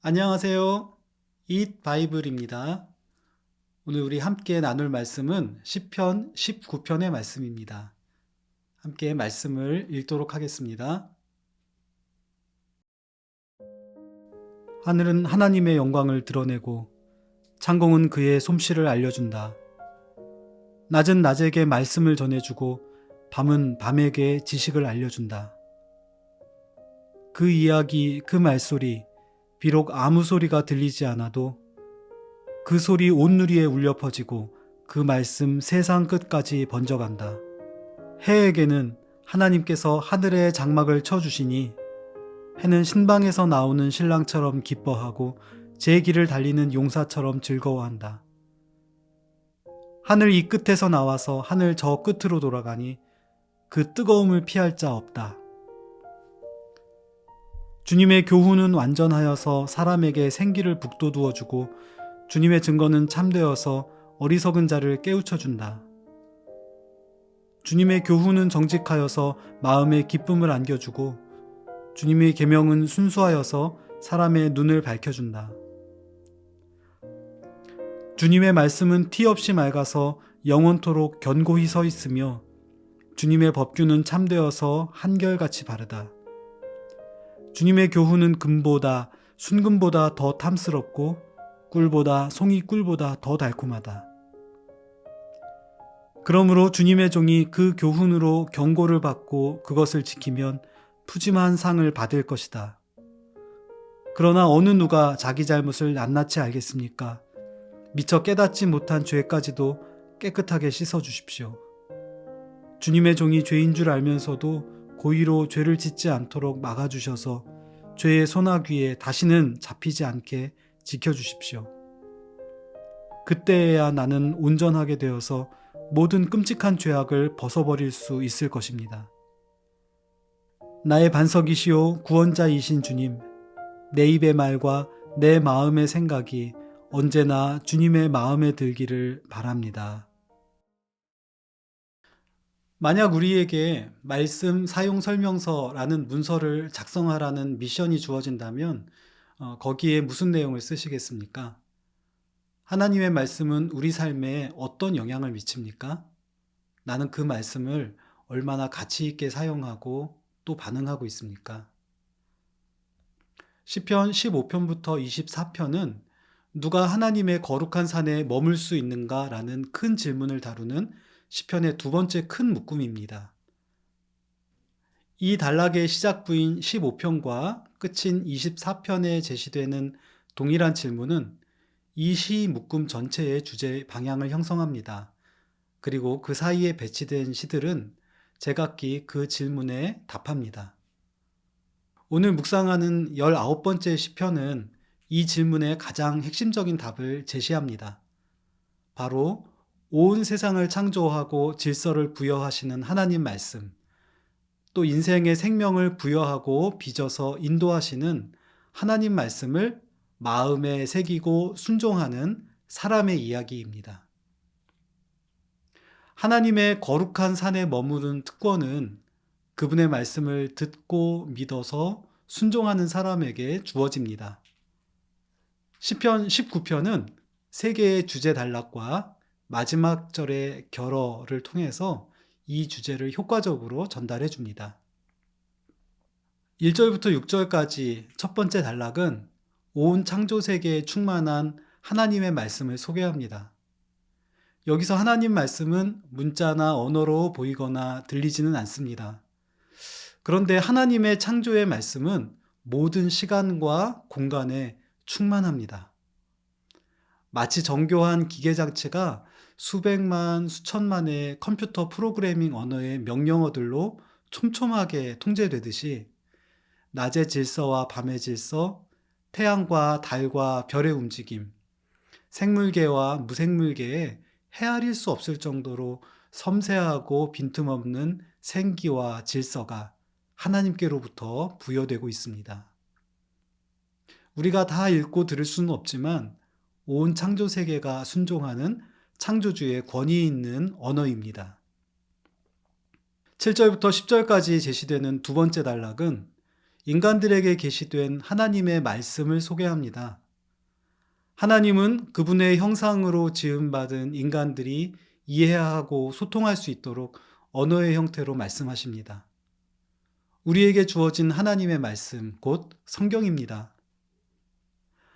안녕하세요. 잇 바이블입니다. 오늘 우리 함께 나눌 말씀은 시편 19편의 말씀입니다. 함께 말씀을 읽도록 하겠습니다. 하늘은 하나님의 영광을 드러내고 창공은 그의 솜씨를 알려준다. 낮은 낮에게 말씀을 전해주고 밤은 밤에게 지식을 알려준다. 그 이야기, 그 말소리, 비록 아무 소리가 들리지 않아도 그 소리 온 누리에 울려 퍼지고 그 말씀 세상 끝까지 번져간다. 해에게는 하나님께서 하늘의 장막을 쳐주시니 해는 신방에서 나오는 신랑처럼 기뻐하고 제 길을 달리는 용사처럼 즐거워한다. 하늘 이 끝에서 나와서 하늘 저 끝으로 돌아가니 그 뜨거움을 피할 자 없다. 주님의 교훈은 완전하여서 사람에게 생기를 북돋우어 주고 주님의 증거는 참되어서 어리석은 자를 깨우쳐준다. 주님의 교훈은 정직하여서 마음에 기쁨을 안겨주고 주님의 계명은 순수하여서 사람의 눈을 밝혀준다. 주님의 말씀은 티 없이 맑아서 영원토록 견고히 서 있으며 주님의 법규는 참되어서 한결같이 바르다. 주님의 교훈은 금보다 순금보다 더 탐스럽고 꿀보다 송이 꿀보다 더 달콤하다. 그러므로 주님의 종이 그 교훈으로 경고를 받고 그것을 지키면 푸짐한 상을 받을 것이다. 그러나 어느 누가 자기 잘못을 낱낱이 알겠습니까? 미처 깨닫지 못한 죄까지도 깨끗하게 씻어주십시오. 주님의 종이 죄인 줄 알면서도 고의로 죄를 짓지 않도록 막아주셔서 죄의 소나귀에 다시는 잡히지 않게 지켜주십시오. 그때에야 나는 온전하게 되어서 모든 끔찍한 죄악을 벗어버릴 수 있을 것입니다. 나의 반석이시오 구원자이신 주님, 내 입의 말과 내 마음의 생각이 언제나 주님의 마음에 들기를 바랍니다. 만약 우리에게 말씀 사용 설명서라는 문서를 작성하라는 미션이 주어진다면 거기에 무슨 내용을 쓰시겠습니까? 하나님의 말씀은 우리 삶에 어떤 영향을 미칩니까? 나는 그 말씀을 얼마나 가치 있게 사용하고 또 반응하고 있습니까? 시편 15편부터 24편은 누가 하나님의 거룩한 산에 머물 수 있는가라는 큰 질문을 다루는 시편의 두 번째 큰 묶음입니다. 이 단락의 시작부인 15편과 끝인 24편에 제시되는 동일한 질문은 이 시 묶음 전체의 주제 방향을 형성합니다. 그리고 그 사이에 배치된 시들은 제각기 그 질문에 답합니다. 오늘 묵상하는 19번째 시편은 이 질문의 가장 핵심적인 답을 제시합니다. 바로 온 세상을 창조하고 질서를 부여하시는 하나님 말씀, 또 인생의 생명을 부여하고 빚어서 인도하시는 하나님 말씀을 마음에 새기고 순종하는 사람의 이야기입니다. 하나님의 거룩한 산에 머무른 특권은 그분의 말씀을 듣고 믿어서 순종하는 사람에게 주어집니다. 시편 19편은 세 개의 주제 단락과 마지막 절의 결어를 통해서 이 주제를 효과적으로 전달해 줍니다. 1절부터 6절까지 첫 번째 단락은 온 창조 세계에 충만한 하나님의 말씀을 소개합니다. 여기서 하나님 말씀은 문자나 언어로 보이거나 들리지는 않습니다. 그런데 하나님의 창조의 말씀은 모든 시간과 공간에 충만합니다. 마치 정교한 기계장치가 수백만, 수천만의 컴퓨터 프로그래밍 언어의 명령어들로 촘촘하게 통제되듯이 낮의 질서와 밤의 질서, 태양과 달과 별의 움직임, 생물계와 무생물계에 헤아릴 수 없을 정도로 섬세하고 빈틈없는 생기와 질서가 하나님께로부터 부여되고 있습니다. 우리가 다 읽고 들을 수는 없지만 온 창조 세계가 순종하는 창조주의 권위 있는 언어입니다. 7절부터 10절까지 제시되는 두 번째 단락은 인간들에게 계시된 하나님의 말씀을 소개합니다. 하나님은 그분의 형상으로 지음받은 인간들이 이해하고 소통할 수 있도록 언어의 형태로 말씀하십니다. 우리에게 주어진 하나님의 말씀, 곧 성경입니다.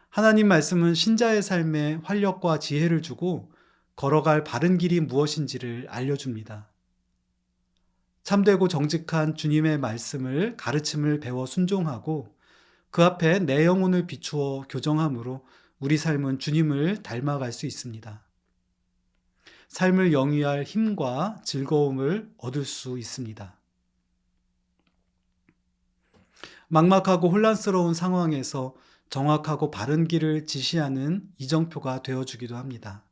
하나님 말씀은 신자의 삶에 활력과 지혜를 주고 걸어갈 바른 길이 무엇인지를 알려줍니다. 참되고 정직한 주님의 말씀을 가르침을 배워 순종하고 그 앞에 내 영혼을 비추어 교정함으로 우리 삶은 주님을 닮아갈 수 있습니다. 삶을 영위할 힘과 즐거움을 얻을 수 있습니다. 막막하고 혼란스러운 상황에서 정확하고 바른 길을 지시하는 이정표가 되어주기도 합니다.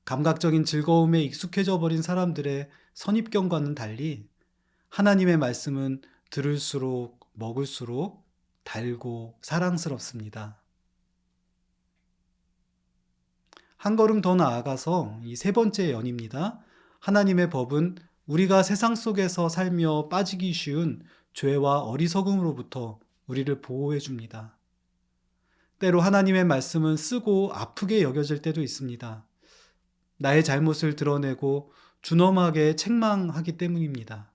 감각적인 즐거움에 익숙해져 버린 사람들의 선입견과는 달리 하나님의 말씀은 들을수록 먹을수록 달고 사랑스럽습니다. 한 걸음 더 나아가서 이 세 번째 연입니다. 하나님의 법은 우리가 세상 속에서 살며 빠지기 쉬운 죄와 어리석음으로부터 우리를 보호해 줍니다. 때로 하나님의 말씀은 쓰고 아프게 여겨질 때도 있습니다. 나의 잘못을 드러내고 준엄하게 책망하기 때문입니다.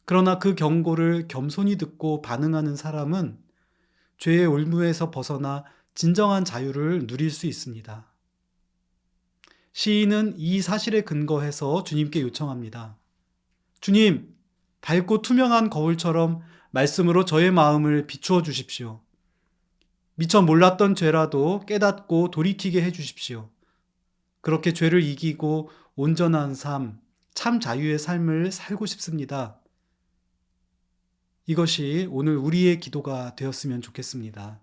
그러나 그 경고를 겸손히 듣고 반응하는 사람은 죄의 올무에서 벗어나 진정한 자유를 누릴 수 있습니다. 시인은 이 사실에 근거해서 주님께 요청합니다. 주님, 밝고 투명한 거울처럼 말씀으로 저의 마음을 비추어 주십시오. 미처 몰랐던 죄라도 깨닫고 돌이키게 해 주십시오. 그렇게 죄를 이기고 온전한 삶, 참 자유의 삶을 살고 싶습니다. 이것이 오늘 우리의 기도가 되었으면 좋겠습니다.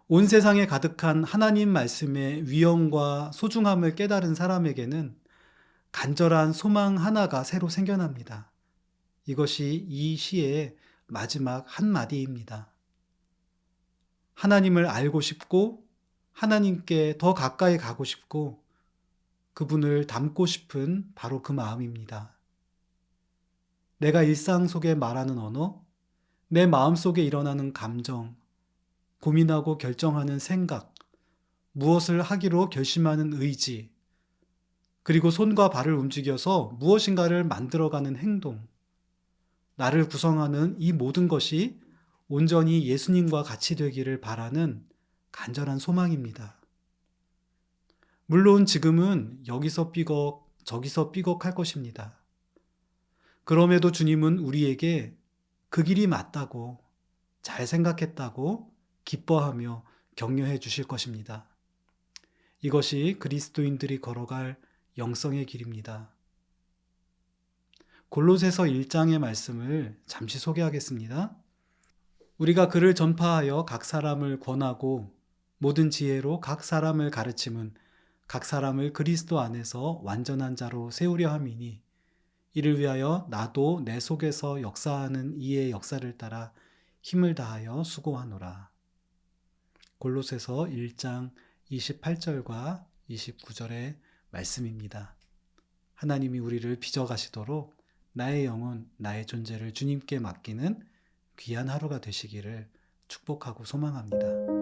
온 세상에 가득한 하나님 말씀의 위엄과 소중함을 깨달은 사람에게는 간절한 소망 하나가 새로 생겨납니다. 이것이 이 시의 마지막 한마디입니다. 하나님을 알고 싶고 하나님께 더 가까이 가고 싶고 그분을 닮고 싶은 바로 그 마음입니다. 내가 일상 속에 말하는 언어, 내 마음 속에 일어나는 감정, 고민하고 결정하는 생각, 무엇을 하기로 결심하는 의지, 그리고 손과 발을 움직여서 무엇인가를 만들어가는 행동, 나를 구성하는 이 모든 것이 온전히 예수님과 같이 되기를 바라는 간절한 소망입니다. 물론 지금은 여기서 삐걱, 저기서 삐걱 할 것입니다. 그럼에도 주님은 우리에게 그 길이 맞다고, 잘 생각했다고 기뻐하며 격려해 주실 것입니다. 이것이 그리스도인들이 걸어갈 영성의 길입니다. 골로새서 1장의 말씀을 잠시 소개하겠습니다. 우리가 그를 전파하여 각 사람을 권하고 모든 지혜로 각 사람을 가르침은 각 사람을 그리스도 안에서 완전한 자로 세우려 함이니 이를 위하여 나도 내 속에서 역사하는 이의 역사를 따라 힘을 다하여 수고하노라. 골로새서 1장 28절과 29절의 말씀입니다. 하나님이 우리를 빚어가시도록 나의 영혼, 나의 존재를 주님께 맡기는 귀한 하루가 되시기를 축복하고 소망합니다.